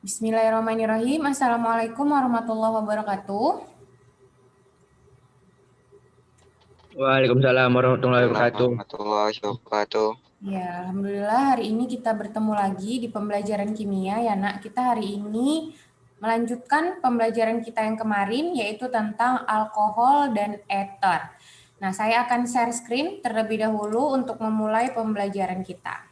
Bismillahirrahmanirrahim. Assalamualaikum warahmatullahi wabarakatuh. Waalaikumsalam warahmatullahi wabarakatuh. Warahmatullahi wabarakatuh. Ya, alhamdulillah hari ini kita bertemu lagi di pembelajaran kimia ya, Nak. Kita hari ini melanjutkan pembelajaran kita yang kemarin yaitu tentang alkohol dan ether. Nah, saya akan share screen terlebih dahulu untuk memulai pembelajaran kita.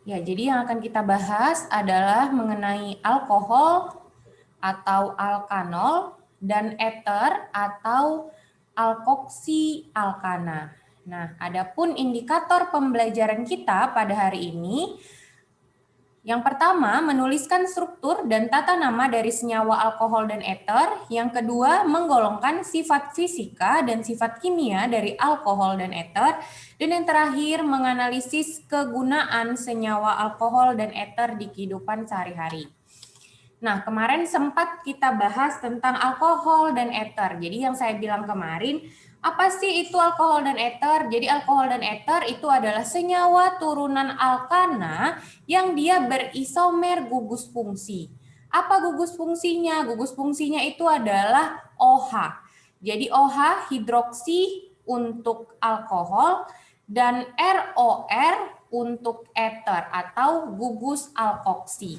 Ya, jadi yang akan kita bahas adalah mengenai alkohol atau alkanol dan ether atau alkoksi alkana. Nah, adapun indikator pembelajaran kita pada hari ini, yang pertama menuliskan struktur dan tata nama dari senyawa alkohol dan ether. Yang kedua menggolongkan sifat fisika dan sifat kimia dari alkohol dan ether. Dan yang terakhir menganalisis kegunaan senyawa alkohol dan ether di kehidupan sehari-hari. Nah, kemarin sempat kita bahas tentang alkohol dan ether. Jadi yang saya bilang kemarin, apa sih itu alkohol dan ether? Jadi alkohol dan ether itu adalah senyawa turunan alkana yang dia berisomer gugus fungsi. Apa gugus fungsinya? Gugus fungsinya itu adalah OH. Jadi OH hidroksi untuk alkohol dan ROR untuk ether atau gugus alkoksi.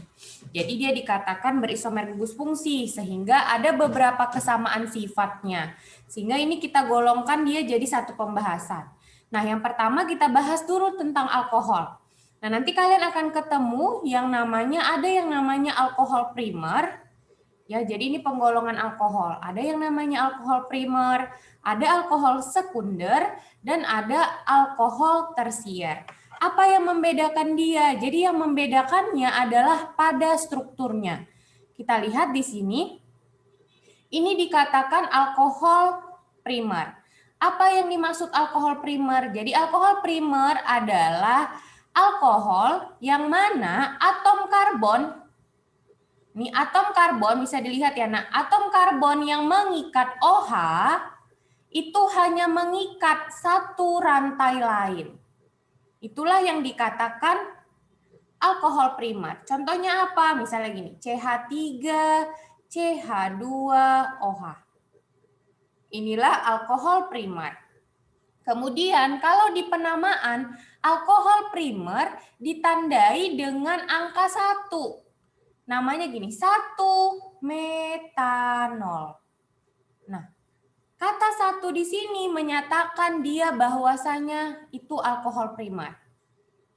Jadi dia dikatakan berisomer gugus fungsi sehingga ada beberapa kesamaan sifatnya. Sehingga ini kita golongkan dia jadi satu pembahasan. Nah, yang pertama kita bahas dulu tentang alkohol. Nah, nanti kalian akan ketemu yang namanya alkohol primer. Ya, jadi ini penggolongan alkohol. Ada yang namanya alkohol primer, ada alkohol sekunder, dan ada alkohol tersier. Apa yang membedakan dia? Jadi yang membedakannya adalah pada strukturnya. Kita lihat di sini. Ini dikatakan alkohol primer. Apa yang dimaksud alkohol primer? Jadi alkohol primer adalah alkohol yang mana atom karbon, ini atom karbon bisa dilihat ya, nah atom karbon yang mengikat OH itu hanya mengikat satu rantai lain. Itulah yang dikatakan alkohol primer. Contohnya apa? Misalnya gini, CH3, CH2OH. Inilah alkohol primer. Kemudian kalau di penamaan, alkohol primer ditandai dengan angka 1. Namanya gini, 1 metanol. Nah, kata 1 di sini menyatakan dia bahwasanya itu alkohol primer.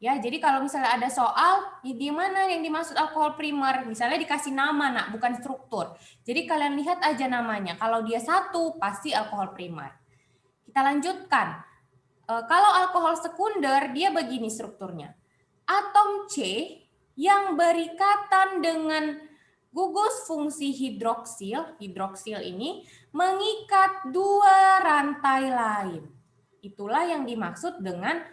Ya, jadi kalau misalnya ada soal, di mana yang dimaksud alkohol primer? Misalnya dikasih nama, nak, bukan struktur. Jadi kalian lihat aja namanya. Kalau dia 1, pasti alkohol primer. Kita lanjutkan. Kalau alkohol sekunder, dia begini strukturnya. Atom C yang berikatan dengan gugus fungsi hidroksil ini mengikat dua rantai lain. Itulah yang dimaksud dengan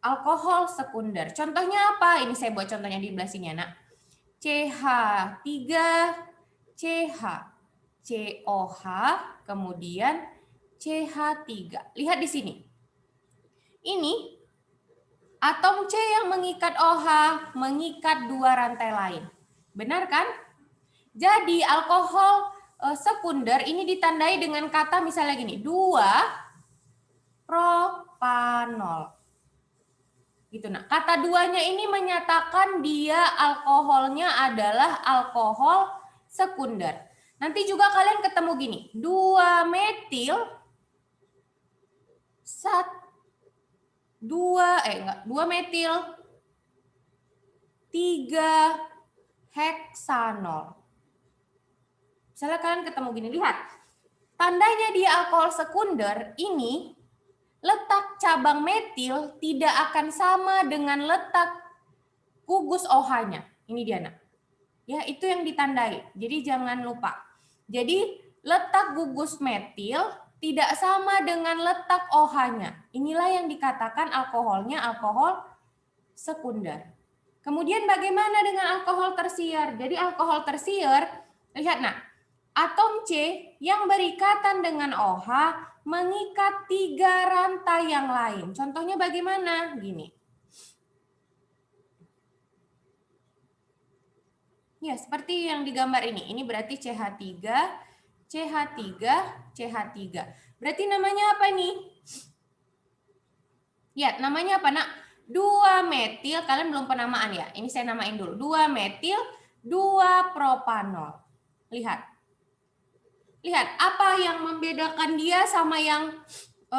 alkohol sekunder. Contohnya apa? Ini saya buat contohnya di belah sini, nak. CH3, CH, COH, kemudian CH3. Lihat di sini. Ini atom C yang mengikat OH, mengikat dua rantai lain. Benar kan? Jadi alkohol sekunder ini ditandai dengan kata misalnya gini, 2-propanol. Gitu, nah, kata duanya ini menyatakan dia alkoholnya adalah alkohol sekunder. Nanti juga kalian ketemu gini, 2-metil 2-metil 3-heksanol. Misalnya kalian ketemu gini, lihat. Tandanya dia alkohol sekunder ini letak cabang metil tidak akan sama dengan letak gugus OH-nya. Ini dia, nak. Ya, itu yang ditandai. Jadi jangan lupa. Jadi letak gugus metil tidak sama dengan letak OH-nya. Inilah yang dikatakan alkoholnya alkohol sekunder. Kemudian bagaimana dengan alkohol tersier? Jadi alkohol tersier, lihat, nak. Atom C yang berikatan dengan OH mengikat 3 rantai yang lain. Contohnya bagaimana? Gini. Ya, seperti yang digambar ini. Ini berarti CH3, CH3, CH3. Berarti namanya apa nih? Ya, namanya apa, Nak? 2-metil, kalian belum penamaan ya? Ini saya namain dulu. 2-metil, 2-propanol. Lihat. Lihat, apa yang membedakan dia sama yang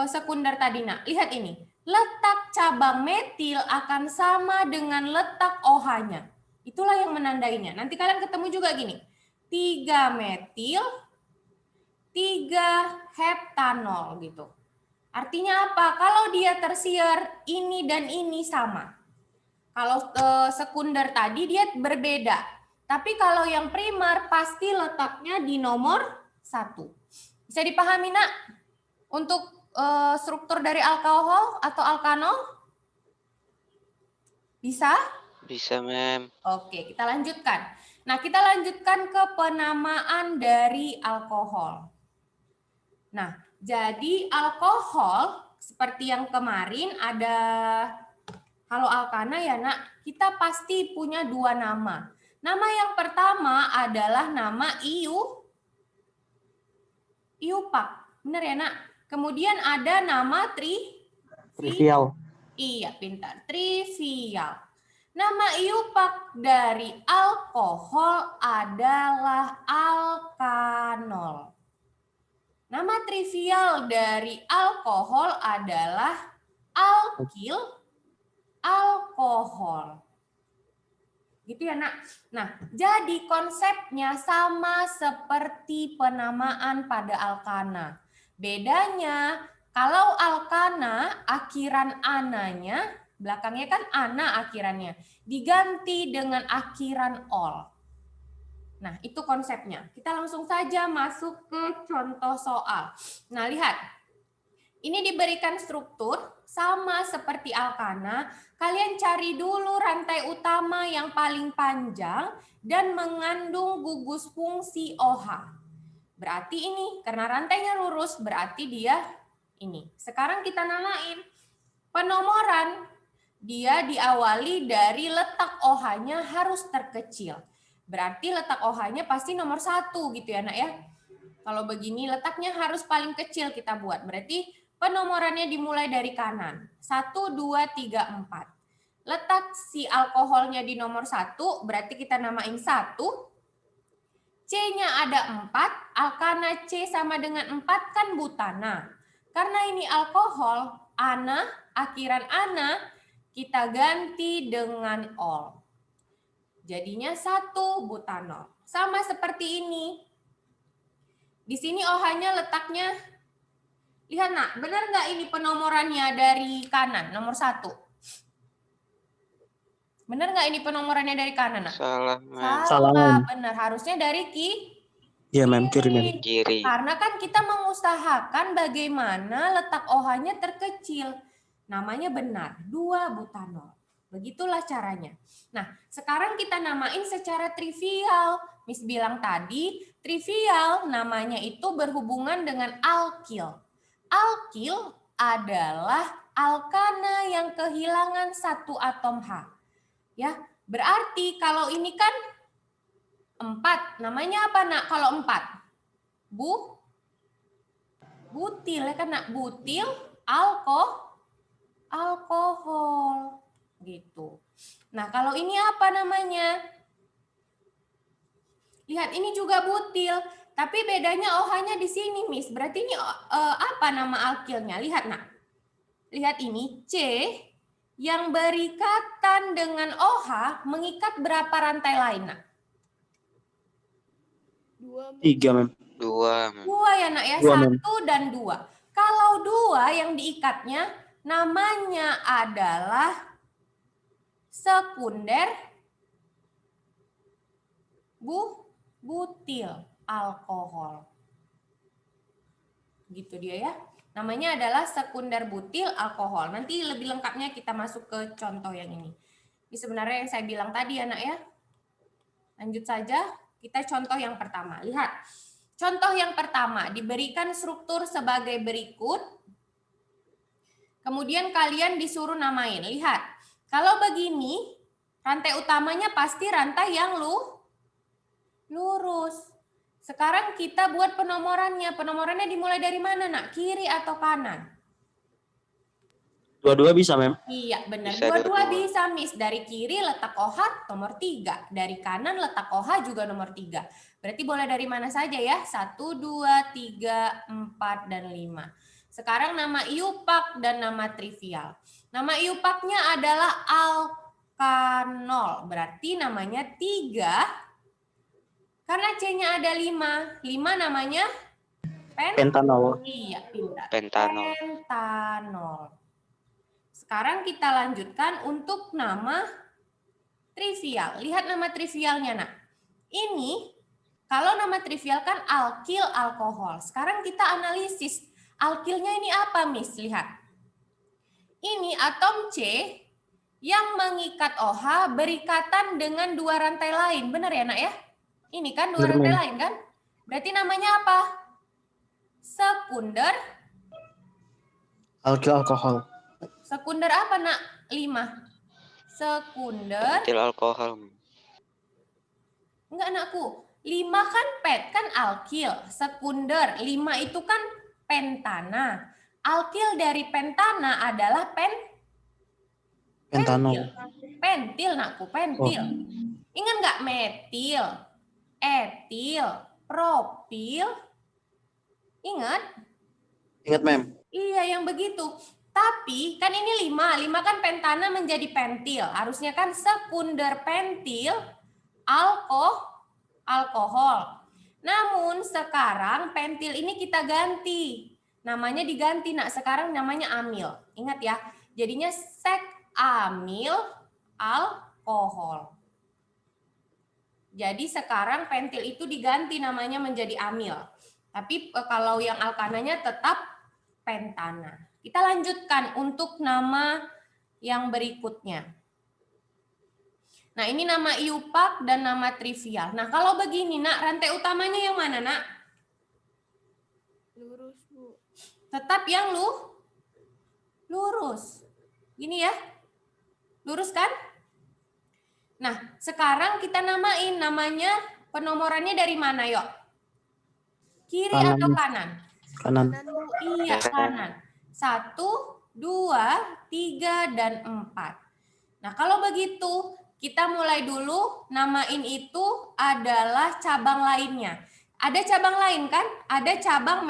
sekunder tadi, Nak? Lihat ini. Letak cabang metil akan sama dengan letak OH-nya. Itulah yang menandainya. Nanti kalian ketemu juga gini. 3 metil, 3 heptanol gitu. Artinya apa? Kalau dia tersier, ini dan ini sama. Kalau sekunder tadi dia berbeda. Tapi kalau yang primer pasti letaknya di nomor 1. Bisa dipahami, Nak? Untuk struktur dari alkohol atau alkanol? Bisa? Bisa, Mem. Oke, kita lanjutkan. Nah, kita lanjutkan ke penamaan dari alkohol. Nah, jadi alkohol seperti yang kemarin ada kalau alkana ya, Nak, kita pasti punya 2 nama. Nama yang pertama adalah nama iupak. Benar ya, Nak? Kemudian ada nama Trivial. Iya, pintar. Trivial. Nama iupak dari alkohol adalah alkanol. Nama trivial dari alkohol adalah alkil alkohol. Gitu ya, Nak. Nah, jadi konsepnya sama seperti penamaan pada alkana. Bedanya, kalau alkana akhiran ananya, belakangnya kan ana akhirannya, diganti dengan akhiran ol. Nah, itu konsepnya. Kita langsung saja masuk ke contoh soal. Nah, lihat. Ini diberikan struktur sama seperti alkana. Kalian cari dulu rantai utama yang paling panjang dan mengandung gugus fungsi OH. Berarti ini, karena rantainya lurus, berarti dia ini. Sekarang kita namain penomoran. Dia diawali dari letak OH-nya harus terkecil. Berarti letak OH-nya pasti nomor 1 gitu ya, Nak ya. Kalau begini letaknya harus paling kecil kita buat. Berarti penomorannya dimulai dari kanan. 1, 2, 3, 4. Letak si alkoholnya di nomor 1, berarti kita namain 1. C-nya ada 4, alkana C sama dengan 4 kan butana. Karena ini alkohol, ana, akhiran ana, kita ganti dengan ol. Jadinya 1 butanol. Sama seperti ini. Di sini OH-nya letaknya, lihat, Nak, benar nggak ini penomorannya dari kanan, nomor 1? Benar nggak ini penomorannya dari kanan, Nak? Salah, Mem. Salah, benar. Harusnya dari Iya, Mem, kiri, Mem. Kiri. Karena kan kita mengusahakan bagaimana letak OH-nya terkecil. Namanya benar, 2 butanol. Begitulah caranya. Nah, sekarang kita namain secara trivial. Miss bilang tadi, trivial namanya itu berhubungan dengan alkil. Alkil adalah alkana yang kehilangan 1 atom H. Ya, berarti kalau ini kan 4. Namanya apa, Nak? Kalau 4? Butil ya kan, Nak? Butil alkohol. Gitu. Nah, kalau ini apa namanya? Lihat, ini juga butil. Tapi bedanya OH-nya di sini, Miss. Berarti ini apa nama alkilnya? Lihat, Nak. Lihat ini, C yang berikatan dengan OH mengikat berapa rantai lain, Nak? 3, Mem. 2, Mem. 2 ya, Nak ya. 1 dan 2. Kalau 2 yang diikatnya namanya adalah sekunder butil alkohol. Gitu dia ya. Namanya adalah sekunder butil alkohol. Nanti lebih lengkapnya kita masuk ke contoh yang ini. Ini sebenarnya yang saya bilang tadi, Anak ya. Lanjut saja, kita contoh yang pertama. Lihat. Contoh yang pertama, diberikan struktur sebagai berikut. Kemudian kalian disuruh namain. Lihat, kalau begini, rantai utamanya pasti rantai yang lurus. Sekarang kita buat penomorannya. Penomorannya dimulai dari mana, nak? Kiri atau kanan? Dua-dua bisa, Mem. Iya, benar. Bisa Dua-dua dua-dua. bisa, Miss. Dari kiri letak OH nomor 3. Dari kanan letak OH juga nomor 3. Berarti boleh dari mana saja ya? 1, 2, 3, 4, dan 5. Sekarang nama iupak dan nama trivial. Nama iupaknya adalah alkanol. Berarti namanya 3. Karena C-nya ada 5. 5 namanya Pentanol. Iya, pintar. Pentanol. Pentanol. Sekarang kita lanjutkan untuk nama trivial. Lihat nama trivialnya, nak. Ini, kalau nama trivial kan alkil alkohol. Sekarang kita analisis. Alkilnya ini apa, Miss? Lihat. Ini atom C yang mengikat OH berikatan dengan 2 rantai lain. Benar ya, nak ya? Ini kan 2 Benar, rantai Mem. lain kan? Berarti namanya apa? Sekunder. Alkil alkohol. Sekunder apa, nak? 5. Sekunder. Pentil alkohol. Enggak, anakku. 5 kan pet, kan alkil. Sekunder. 5 itu kan pentana. Alkil dari pentana adalah Pentanol. pentil, nakku. Pentil. Ingat nggak? Metil, etil, propil. Ingat? Ingat, Mem. Iya, yang begitu. Tapi kan ini 5. 5 kan pentana menjadi pentil. Harusnya kan sekunder pentil alkohol. Namun sekarang pentil ini kita ganti. Namanya diganti, nak. Sekarang namanya amil. Ingat ya. Jadinya sek amil alkohol. Jadi sekarang pentil itu diganti namanya menjadi amil. Tapi kalau yang alkananya tetap pentana. Kita lanjutkan untuk nama yang berikutnya. Nah, ini nama iupak dan nama trivial. Nah, kalau begini, nak, rantai utamanya yang mana, nak? Lurus, Bu. Tetap yang lurus. Gini ya. Lurus kan? Nah, sekarang kita namain. Namanya, penomorannya dari mana, yuk? Kiri Kanan. atau kanan? Kanan. Kanan, Bu. Iya, kanan. 1, 2, 3, dan 4. Nah, kalau begitu, kita mulai dulu namain itu adalah cabang lainnya. Ada cabang lain kan? Ada cabang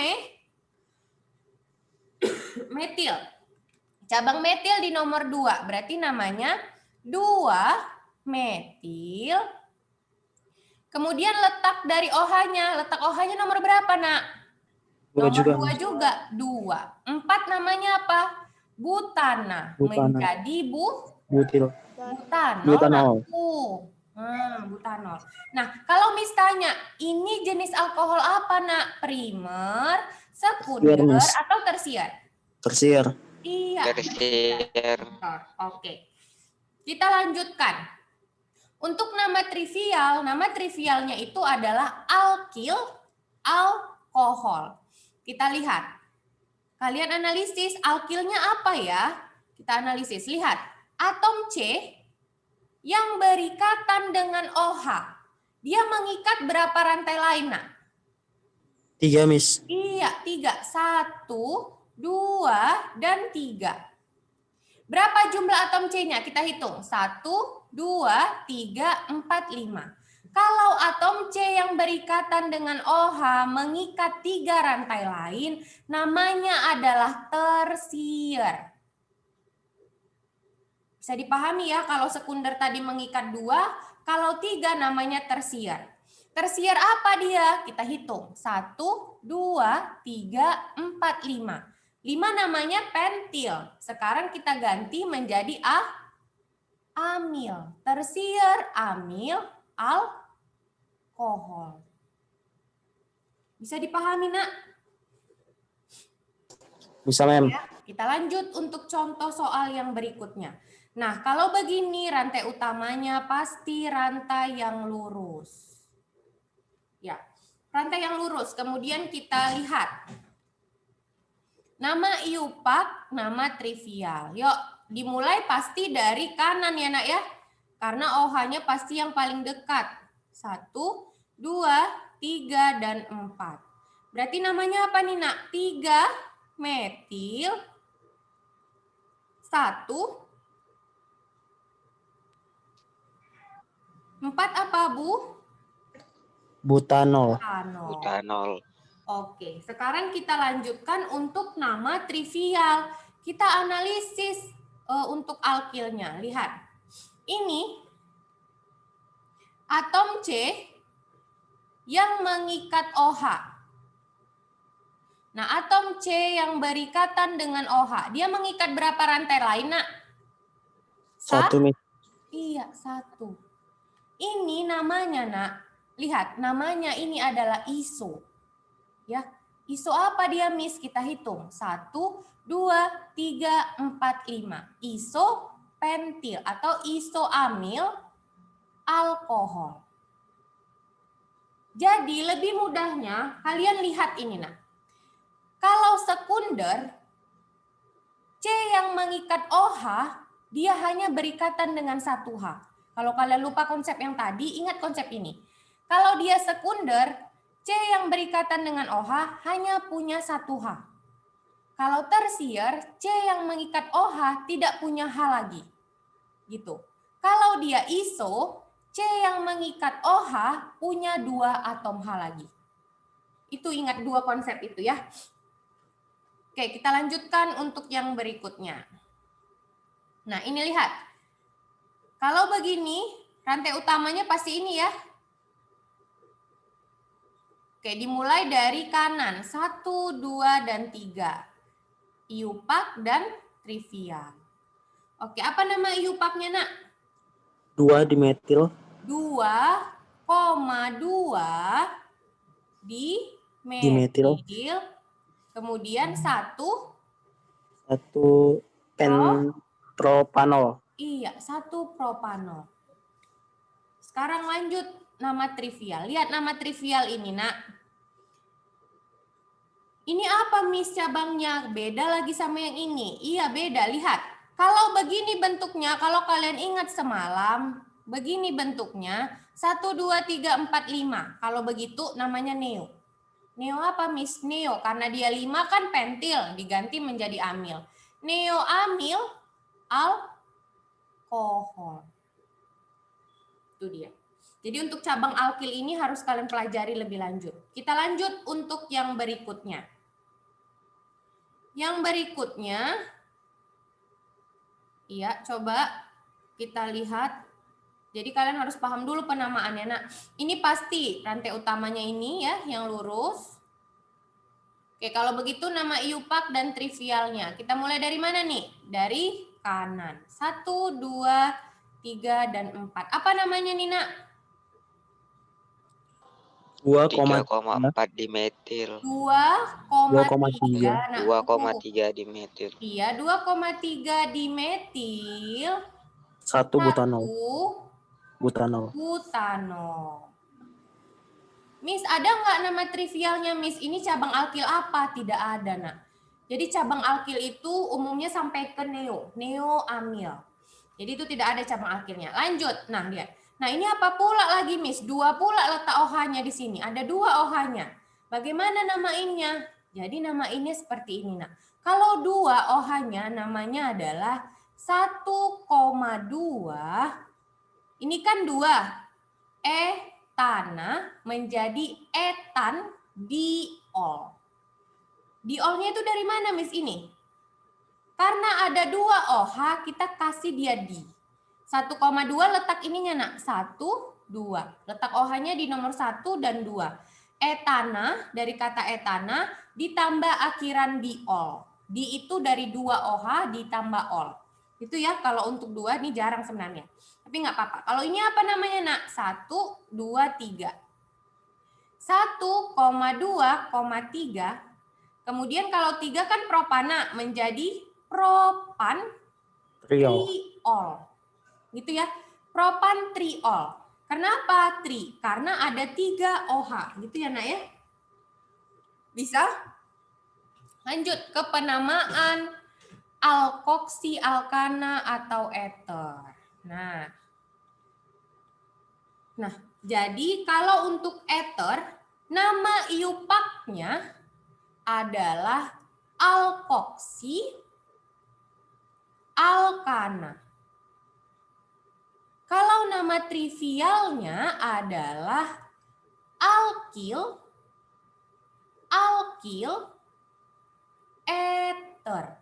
metil. Cabang metil di nomor 2. Berarti namanya 2-metil. Kemudian letak dari OH-nya. Letak OH-nya nomor berapa, nak? Dua Nomor juga. 2 juga. 2. 4 namanya apa? Butana. Butana. Menjadi Butil. butanol. Butanol. Butanol. Nah, kalau misalnya ini jenis alkohol apa, nak? Primer, sekunder, Miss. atau tersier? Tersier. Iya. Tersier. Oke. Kita lanjutkan. Untuk nama trivialnya itu adalah alkil alkohol. Kita lihat. Kalian analisis alkilnya apa ya? Kita analisis. Lihat. Atom C yang berikatan dengan OH. Dia mengikat berapa rantai lain, nak? 3, Miss. Iya, 3. 1, 2, dan 3. Berapa jumlah atom C-nya? Kita hitung. 1, 2, 3, 4, 5. Kalau atom C yang berikatan dengan OH mengikat 3 rantai lain, namanya adalah tersier. Bisa dipahami ya, kalau sekunder tadi mengikat 2, kalau 3 namanya tersier. Tersier apa dia? Kita hitung. 1, 2, 3, 4, 5. 5 namanya pentil. Sekarang kita ganti menjadi amil. Tersier, amil, alkohol. Bisa dipahami, nak? Bisa, Mem. Ya, kita lanjut untuk contoh soal yang berikutnya. Nah, kalau begini rantai utamanya pasti rantai yang lurus. Ya, rantai yang lurus. Kemudian kita lihat. Nama iupak, nama trivial. Yuk, dimulai pasti dari kanan ya nak ya. Karena OH-nya pasti yang paling dekat. 1, 2, 3, dan 4. Berarti namanya apa nih nak? 3 metil 1 4 apa Bu? Butanol. Butanol. Oke, sekarang kita lanjutkan untuk nama trivial. Kita analisis untuk alkilnya. Lihat, ini atom C yang mengikat OH. Nah, atom C yang berikatan dengan OH, dia mengikat berapa rantai lain, nak? 1, Miss. Iya, 1. Ini namanya, nak. Lihat, namanya ini adalah iso. Ya, iso apa dia, Miss? Kita hitung. 1, 2, 3, 4, 5. Iso pentil atau isoamil alkohol. Jadi lebih mudahnya kalian lihat ini nak. Kalau sekunder, C yang mengikat OH, dia hanya berikatan dengan 1H. Kalau kalian lupa konsep yang tadi, ingat konsep ini. Kalau dia sekunder, C yang berikatan dengan OH hanya punya 1H. Kalau tersier, C yang mengikat OH tidak punya H lagi. Gitu. Kalau dia iso, C yang mengikat OH punya 2 atom H lagi. Itu ingat 2 konsep itu ya. Oke, kita lanjutkan untuk yang berikutnya. Nah, ini lihat. Kalau begini, rantai utamanya pasti ini ya. Oke, dimulai dari kanan. 1, 2, dan 3. Iupak dan trivial. Oke, apa nama iupaknya nak? 2 dimetil. 2,2 dimetil. Kemudian 1 propanol. Iya, 1 propanol. Sekarang lanjut nama trivial. Lihat nama trivial ini, nak. Ini apa, Miss, cabangnya? Beda lagi sama yang ini. Iya, beda. Lihat. Kalau begini bentuknya, kalau kalian ingat semalam, begini bentuknya. 1, 2, 3, 4, 5. Kalau begitu namanya neo. Neo apa, Miss? Neo. Karena dia 5 kan pentil. Diganti menjadi amil. Neoamil alkohol. Itu dia. Jadi untuk cabang alkil ini harus kalian pelajari lebih lanjut. Kita lanjut untuk yang berikutnya. Yang berikutnya, iya, coba kita lihat. Jadi kalian harus paham dulu penamaannya. Nah, ini pasti rantai utamanya ini ya, yang lurus. Oke, kalau begitu nama iupak dan trivialnya. Kita mulai dari mana nih? Dari kanan. 1, 2, 3, dan 4. Apa namanya nih, nak? 3,4 dimetil. 2,3. Nah, 2,3 dimetil. iya, 2,3 dimetil 1 butanol. butanol. Miss, ada nggak nama trivialnya, Miss? Ini cabang alkil apa? Tidak ada, nak. Jadi cabang alkil itu umumnya sampai ke neoamil. Jadi itu tidak ada cabang alkilnya. Lanjut. Nah, lihat. Nah, ini apa pula lagi, Miss? 2 pula letak OH-nya di sini. Ada 2 OH-nya. Bagaimana namainnya? Jadi namainnya seperti ini, nak. Kalau 2 OH-nya namanya adalah 1,2. Ini kan 2. Etana menjadi etan diol. Diolnya itu dari mana, Miss, ini? Karena ada 2 OH, kita kasih dia di. 1,2 letak ininya, nak. 1, 2. Letak OH-nya di nomor 1 dan 2. Etana, dari kata etana, ditambah akhiran diol. Di itu dari 2 OH ditambah ol. Itu ya, kalau untuk 2 ini jarang sebenarnya. Tapi nggak apa-apa. Kalau ini apa namanya, nak? 1, 2, 3. 1,2,3. Kemudian kalau 3 kan propana menjadi propan triol. Gitu ya. Propan triol. Kenapa tri? Karena ada 3 OH, gitu ya nak ya? Bisa? Lanjut ke penamaan alkoksi, alkana, atau eter. Nah, jadi kalau untuk eter, nama iupaknya adalah alkoksi, alkana. Kalau nama trivialnya adalah alkil, alkil, eter.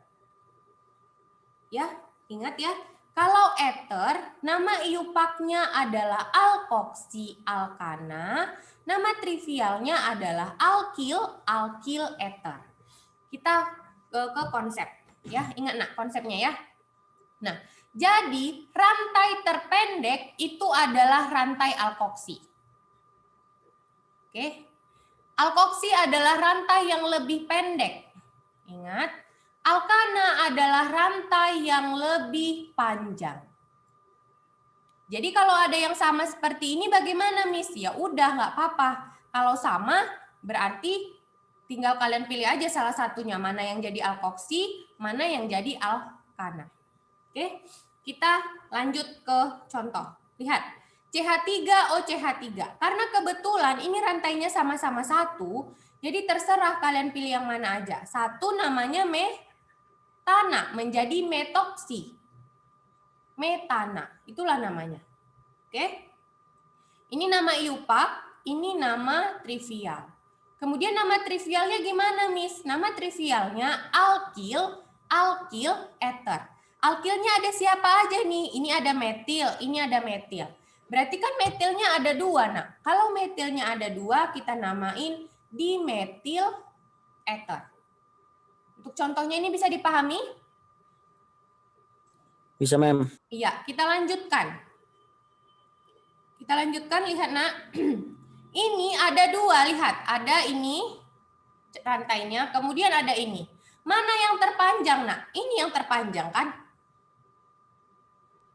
Ya, ingat ya. Kalau eter, nama iupaknya adalah alkoksi, alkana. Nama trivialnya adalah alkil, alkil, eter. Kita ke konsep. Ya, ingat nak konsepnya ya. Nah, jadi rantai terpendek itu adalah rantai alkoksi. Oke. Alkoksi adalah rantai yang lebih pendek. Ingat, alkana adalah rantai yang lebih panjang. Jadi kalau ada yang sama seperti ini bagaimana, Miss? Ya udah, nggak apa-apa. Kalau sama berarti tinggal kalian pilih aja salah satunya, mana yang jadi alkoksi, mana yang jadi alkana. Oke, kita lanjut ke contoh. Lihat, CH3OCH3. Karena kebetulan ini rantainya sama-sama 1, jadi terserah kalian pilih yang mana aja. Satu namanya metana, menjadi metoksi. Metana, itulah namanya. Oke. Ini nama iupak, ini nama trivial. Kemudian nama trivialnya gimana, Miss? Nama trivialnya alkil, alkil, eter. Alkilnya ada siapa aja nih? Ini ada metil, ini ada metil. Berarti kan metilnya ada 2, nak. Kalau metilnya ada 2, kita namain dimetil eter. Untuk contohnya ini bisa dipahami? Bisa, Mem. Iya, kita lanjutkan. Kita lanjutkan, lihat nak. Ini ada 2, lihat. Ada ini rantainya, kemudian ada ini. Mana yang terpanjang, nak? Ini yang terpanjang kan?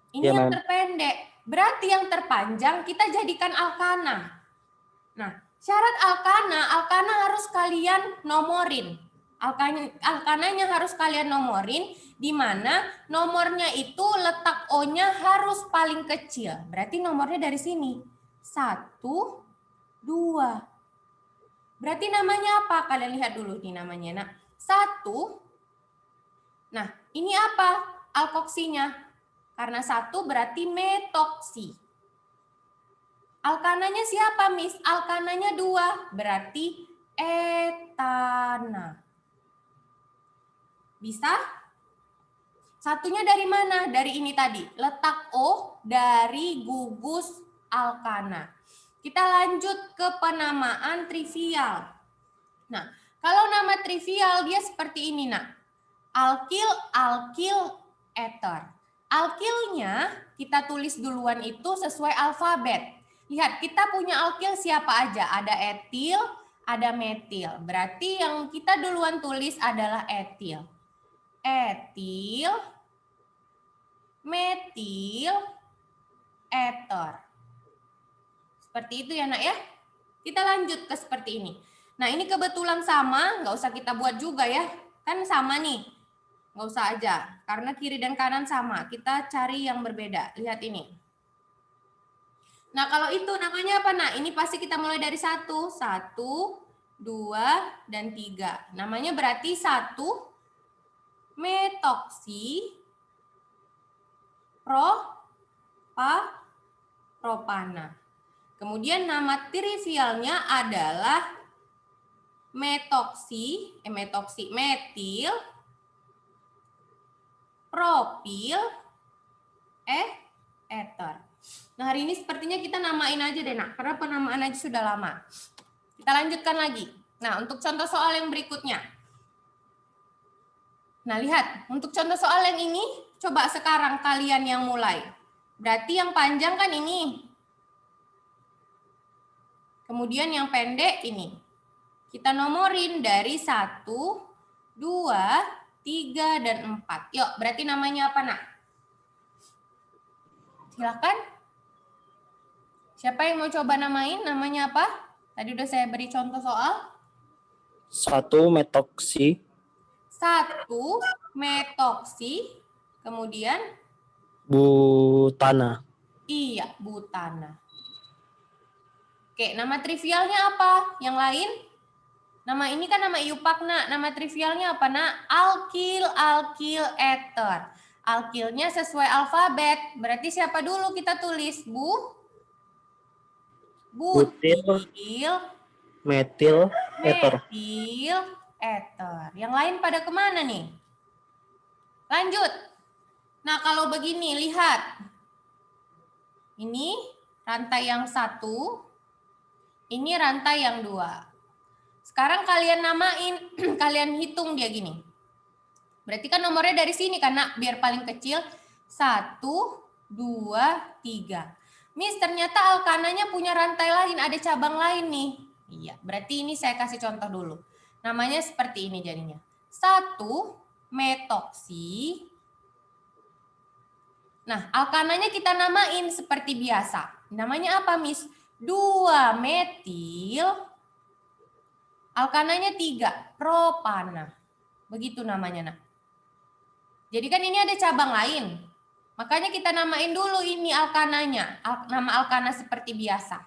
Ini Ya, yang Mem. terpendek. Berarti yang terpanjang kita jadikan alkana. Nah, syarat alkana harus kalian nomorin. Alkananya harus kalian nomorin, di mana nomornya itu letak O-nya harus paling kecil. Berarti nomornya dari sini. 1, 2. Berarti namanya apa? Kalian lihat dulu nih namanya. Nah, 1. Nah, ini apa? Alkoksinya. Karena 1 berarti metoksi. Alkananya siapa, Miss? Alkananya 2, berarti etana. Bisa? Satunya dari mana? Dari ini tadi. Letak O dari gugus alkana. Kita lanjut ke penamaan trivial. Nah, kalau nama trivial dia seperti ini, nak. Alkil, alkil, eter. Alkilnya kita tulis duluan itu sesuai alfabet. Lihat, kita punya alkil siapa aja? Ada etil, ada metil. Berarti yang kita duluan tulis adalah etil. Etil, metil, eter. Seperti itu ya, nak ya. Kita lanjut ke seperti ini. Nah, ini kebetulan sama, nggak usah kita buat juga ya. Kan sama nih. Nggak usah aja, karena kiri dan kanan sama. Kita cari yang berbeda. Lihat ini. Nah, kalau itu namanya apa, nak? Ini pasti kita mulai dari 1. 1, 2, dan 3. Namanya berarti 1 metoksi propana. Kemudian nama trivialnya adalah metoksi metil, propil, eter. Nah, hari ini sepertinya kita namain aja deh, nak. Karena penamaan aja sudah lama. Kita lanjutkan lagi. Nah, untuk contoh soal yang berikutnya. Nah, lihat. Untuk contoh soal yang ini, coba sekarang kalian yang mulai. Berarti yang panjang kan ini. Kemudian yang pendek ini. Kita nomorin dari 1, 2, 3, dan 4. Yuk, berarti namanya apa, nak? Silakan. Siapa yang mau coba namain? Namanya apa? Tadi udah saya beri contoh soal. 1 metoksi. 1 metoksi. Kemudian? Butana. Iya, butana. Oke, nama trivialnya apa? Yang lain? Nama ini kan nama IUPAC, nak. Nama trivialnya apa, nak? Alkil, alkil, ether. Alkilnya sesuai alfabet. Berarti siapa dulu kita tulis? Butil, Butil, metil, ether. metil, ether. Yang lain pada kemana nih? Lanjut. Nah, kalau begini, lihat. Ini rantai yang 1, ini rantai yang 2. Sekarang kalian namain, kalian hitung dia gini. Berarti kan nomornya dari sini kan, nak, biar paling kecil. 1, 2, 3. Miss, ternyata alkananya punya rantai lain, ada cabang lain nih. Iya, berarti ini saya kasih contoh dulu. Namanya seperti ini jadinya. 1 metoksi. Nah, alkananya kita namain seperti biasa. Namanya apa, Miss? 2 metil. Alkananya 3, propana. Begitu namanya, nak. Jadi kan ini ada cabang lain. Makanya kita namain dulu ini alkananya. Nama alkana seperti biasa.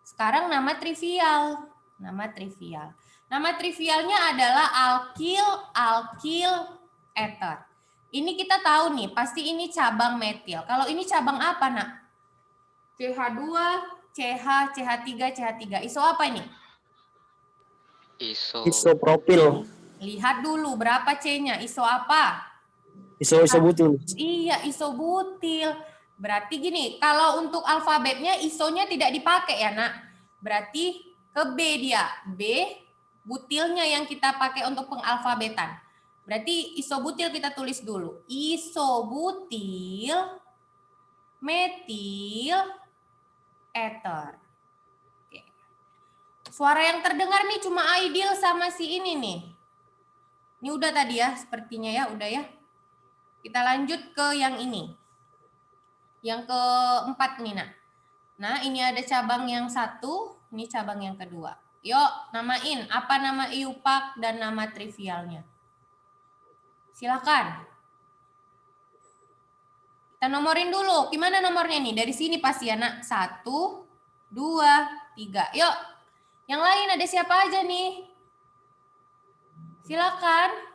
Sekarang nama trivial. Nama trivial. Nama trivialnya adalah alkil, alkil, ether. Ini kita tahu nih, pasti ini cabang metil. Kalau ini cabang apa, nak? CH2, CH, CH3, CH3. Iso apa ini? Isopropil. Lihat dulu berapa C-nya. Iso apa? Isobutil. Iya, isobutil. Berarti gini, kalau untuk alfabetnya isonya tidak dipakai ya, nak. Berarti ke B dia. B, butilnya yang kita pakai untuk pengalfabetan. Berarti isobutil kita tulis dulu. Isobutil, metil, ether. Oke. Suara yang terdengar nih cuma Aidil sama si ini nih. Ini udah tadi ya, sepertinya ya, udah ya. Kita lanjut ke yang ini. Yang keempat nih, nak. Nah, ini ada cabang yang 1, ini cabang yang kedua. Yuk, namain. Apa nama IUPAC dan nama trivialnya? Silakan. Kita nomorin dulu. Gimana nomornya nih? Dari sini pasti ya, nak. 1, 2, 3. Yuk. Yang lain ada siapa aja nih? Silakan.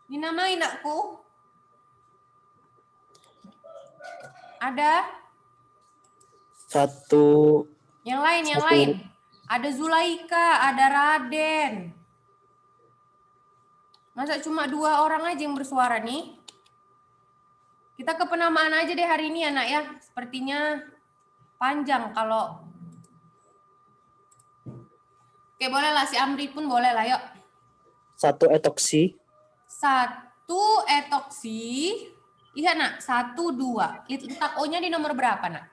Dinamain, aku. Ada? 1. Yang lain. Ada Zulaika, ada Raden. Masa cuma 2 orang aja yang bersuara nih? Kita ke penamaan aja deh hari ini ya, nak ya. Sepertinya panjang kalau... Oke, boleh lah. Si Amri pun boleh lah, yuk. 1 etoksi. 1 etoksi. Iya, nak. 1, 2. Letak O-nya di nomor berapa, nak?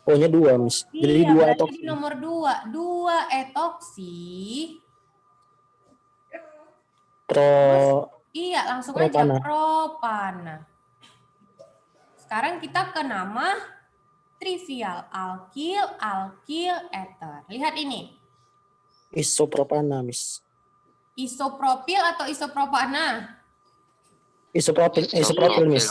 O-nya 2, Miss. Jadi Iya, 2 berarti etoksi. di nomor 2. 2 etoksi. Iya, langsung aja. Propana. Sekarang kita ke nama trivial. Alkil, alkil, ether. Lihat ini. Isopropana, Miss. Isopropil atau isopropana? Isopropil, Miss.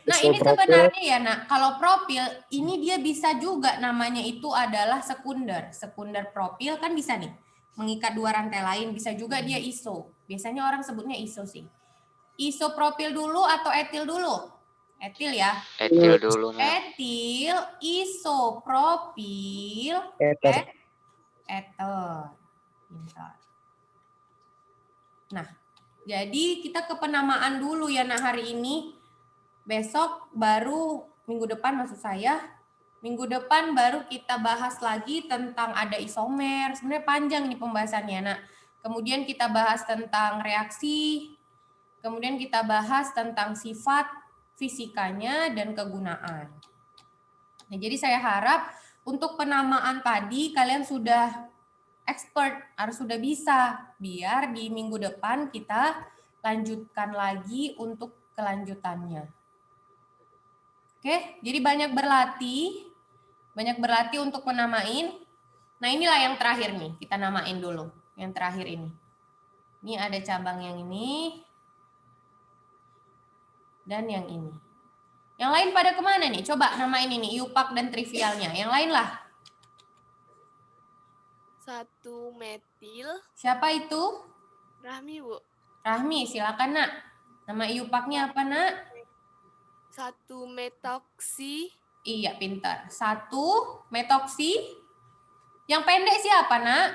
Nah, ini sebenarnya ya, nak, kalau propil ini dia bisa juga namanya itu adalah sekunder. Sekunder propil kan bisa nih mengikat 2 rantai lain, bisa juga dia iso. Biasanya orang sebutnya iso sih. Isopropil dulu atau etil dulu? Etil ya. Etil dulu, nah. Etil, isopropil, Ether. ether. Bentar. Nah, jadi kita ke penamaan dulu ya, nah, hari ini. Besok baru, minggu depan maksud saya, minggu depan baru kita bahas lagi tentang ada isomer. Sebenarnya panjang nih pembahasannya, nak. Kemudian kita bahas tentang reaksi, kemudian kita bahas tentang sifat fisikanya dan kegunaan. Nah, jadi saya harap untuk penamaan tadi kalian sudah expert, harus sudah bisa, biar di minggu depan kita lanjutkan lagi untuk kelanjutannya. Oke, jadi banyak berlatih. Banyak berlatih untuk menamain. Nah, inilah yang terakhir nih. Kita namain dulu. Yang terakhir ini. Ini ada cabang yang ini. Dan yang ini. Yang lain pada kemana nih? Coba namain ini. Iupak dan trivialnya. Yang lain lah. 1 metil. Siapa itu? Rahmi, Bu. Rahmi, silakan nak. Nama iupaknya apa nak? 1 metoksi. Iya, pintar. 1 metoksi. Yang pendek siapa nak?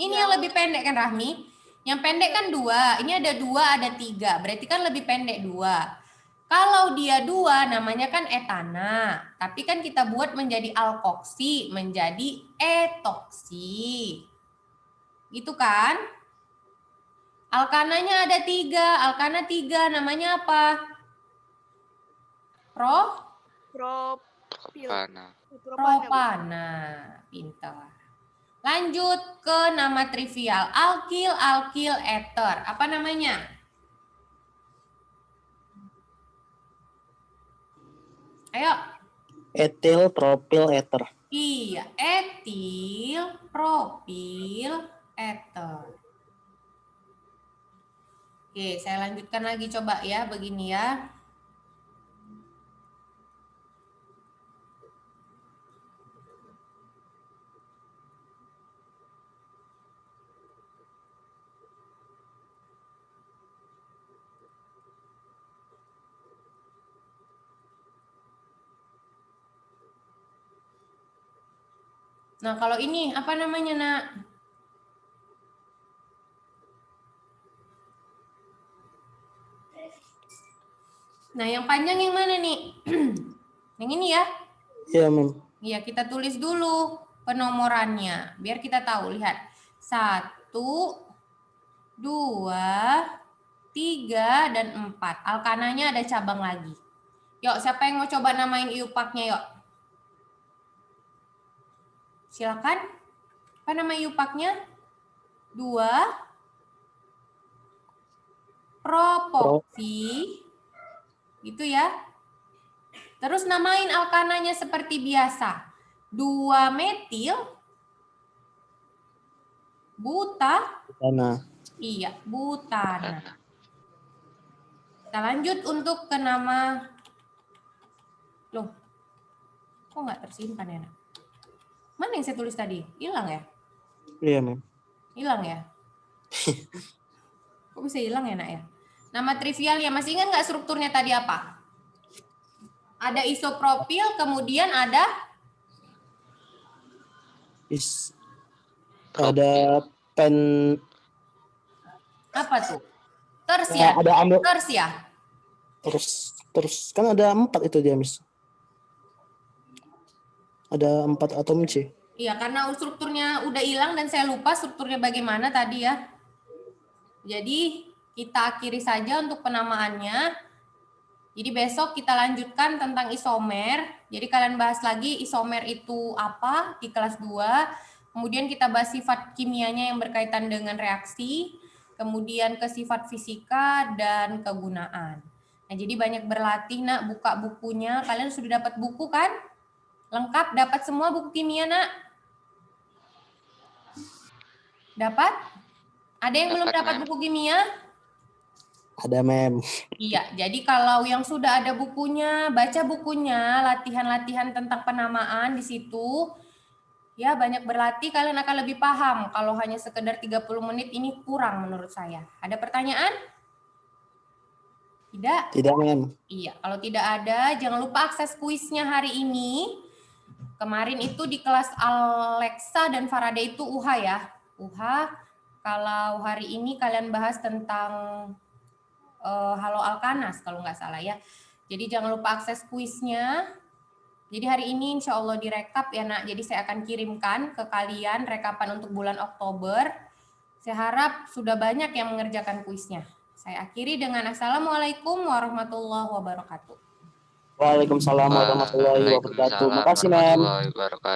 Ini yang lebih pendek kan Rahmi? Yang pendek kan 2. Ini ada 2, ada 3. Berarti kan lebih pendek 2. Kalau dia 2 namanya kan etana. Tapi kan kita buat menjadi alkoksi, menjadi etoksi. Gitu kan? Alkananya ada 3. Alkana 3 namanya apa? Propana. Propana. Pintar. Lanjut ke nama trivial. Alkil, alkil, eter. Apa namanya? Ayo. Etil, propil, eter. Iya, etil, propil, eter. Oke, saya lanjutkan lagi coba ya, begini ya. Nah, kalau ini apa namanya, nak? Nah, yang panjang yang mana nih? Yang ini ya? Iya, Mem. Iya, kita tulis dulu penomorannya. Biar kita tahu, lihat. 1, 2, 3, dan 4. Alkananya ada cabang lagi. Yuk, siapa yang mau coba namain iupaknya, yuk? Silakan. Apa nama iupaknya? 2. Propoksi. Gitu ya. Terus namain alkananya seperti biasa. 2 metil. Etana. Iya, butana. Kita lanjut untuk ke nama. Loh, kok nggak tersimpan ya, nak? Mana yang saya tulis tadi? Hilang ya? Iya, Mem. Hilang ya? Kok bisa hilang ya, nak ya? Nama trivialnya, masih ingat nggak strukturnya tadi apa? Ada isopropil, kemudian ada Ada pen. apa tuh? Ters ya? Ada ambil. Ters ya? Terus kan ada 4 itu dia, Miss. Ada 4 atom C. Iya, karena strukturnya udah hilang dan saya lupa strukturnya bagaimana tadi ya. Jadi kita akhiri saja untuk penamaannya. Jadi besok kita lanjutkan tentang isomer. Jadi kalian bahas lagi isomer itu apa di kelas 2. Kemudian kita bahas sifat kimianya yang berkaitan dengan reaksi. Kemudian ke sifat fisika dan kegunaan. Nah, jadi banyak berlatih, nak, buka bukunya. Kalian sudah dapat buku kan? Lengkap, dapat semua buku kimia, nak? Dapat? Ada yang belum dapat buku kimia? Ada, Mem. Iya, jadi kalau yang sudah ada bukunya, baca bukunya, latihan-latihan tentang penamaan di situ. Ya, banyak berlatih, kalian akan lebih paham. Kalau hanya sekedar 30 menit ini kurang menurut saya. Ada pertanyaan? Tidak? Tidak, Mem. Iya, kalau tidak ada, jangan lupa akses kuisnya hari ini. Kemarin itu di kelas Alexa dan Faraday itu UH ya. UH, kalau hari ini kalian bahas tentang Halo Alkanas kalau nggak salah ya. Jadi jangan lupa akses kuisnya. Jadi hari ini insya Allah direkap ya, nak. Jadi saya akan kirimkan ke kalian rekapan untuk bulan Oktober. Saya harap sudah banyak yang mengerjakan kuisnya. Saya akhiri dengan Assalamualaikum warahmatullahi wabarakatuh. Waalaikumsalam warahmatullahi wabarakatuh. Makasih, Mem. warahmatullahi wabarakatuh.